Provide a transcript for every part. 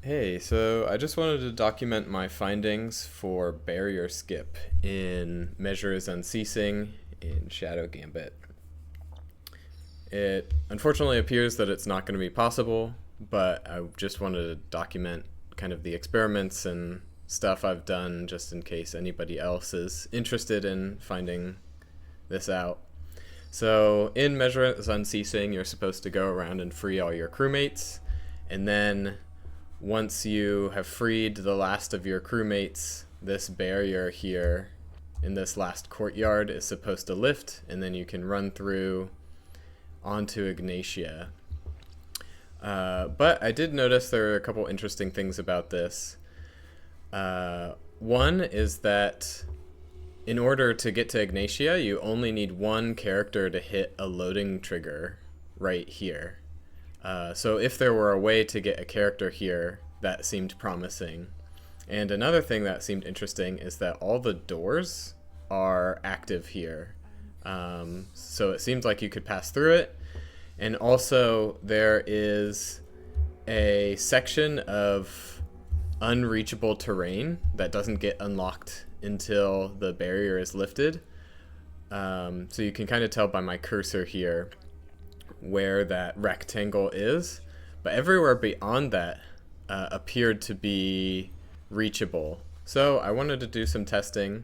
Hey, so I just wanted to document my findings for barrier skip in measures unceasing in Shadow Gambit. It unfortunately appears that it's not going to be possible, but I just wanted to document kind of the experiments and stuff I've done just in case anybody else is interested in finding this out. So in measures unceasing, you're supposed to go around and free all your crewmates, and then once you have freed the last of your crewmates, this barrier here in this last courtyard is supposed to lift, and then you can run through onto Ignatia. But I did notice there are a couple interesting things about this. One is that in order to get to Ignatia, you only need one character to hit a loading trigger right here. So if there were a way to get a character here, that seemed promising. And another thing that seemed interesting is that all the doors are active here. So it seems like you could pass through it. And also there is a section of unreachable terrain that doesn't get unlocked until the barrier is lifted. So you can kind of tell by my cursor here where that rectangle is, but everywhere beyond that appeared to be reachable. So I wanted to do some testing.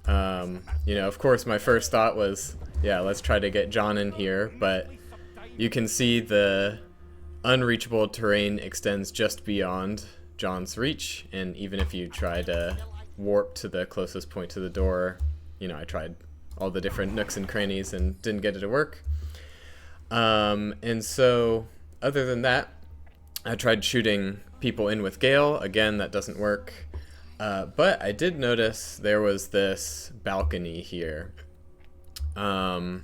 Of course my first thought was, yeah, let's try to get John in here, but you can see the unreachable terrain extends just beyond John's reach, and even if you try to warp to the closest point to the door, I tried all the different nooks and crannies and didn't get it to work. And so other than that, I tried shooting people in with Gale. Again, that doesn't work. But I did notice there was this balcony here. And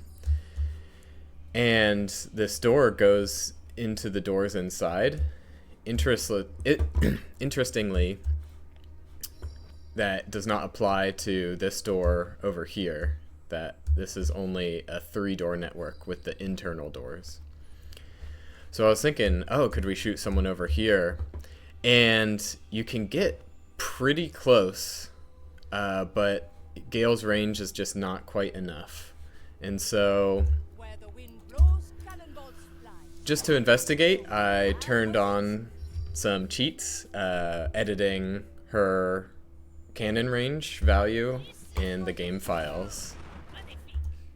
this door goes into the doors inside. Interestingly, that does not apply to this door over here. That this is only a 3-door network with the internal doors. So I was thinking, oh, could we shoot someone over here? And you can get pretty close, but Gale's range is just not quite enough. And so just to investigate, I turned on some cheats, editing her cannon range value in the game files,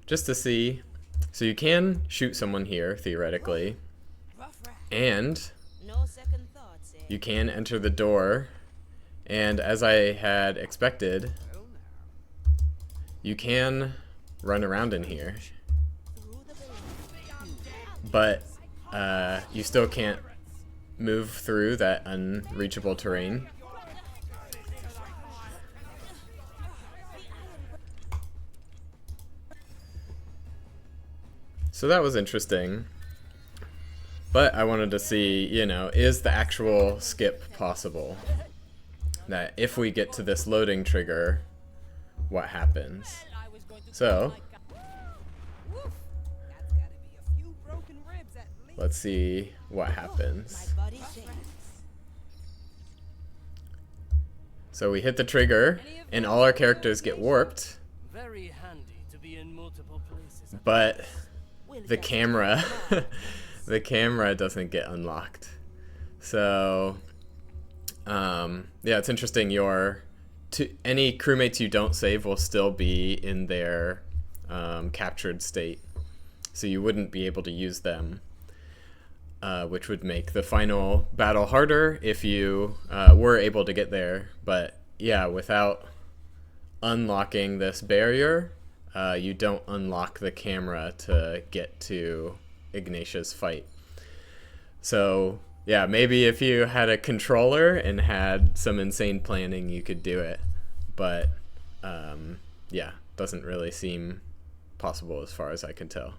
just to see. So you can shoot someone here, theoretically, and you can enter the door, and as I had expected, you can run around in here, but you still can't move through that unreachable terrain. So that was interesting, but I wanted to see, is the actual skip possible? That if we get to this loading trigger, what happens? So let's see what happens. So we hit the trigger, and all our characters get warped, but the camera the camera doesn't get unlocked. So yeah, it's interesting. Any crewmates you don't save will still be in their captured state, so you wouldn't be able to use them, which would make the final battle harder if you were able to get there. But yeah, without unlocking this barrier, you don't unlock the camera to get to Ignatia's fight. So yeah, maybe if you had a controller and had some insane planning, you could do it. But yeah, doesn't really seem possible as far as I can tell.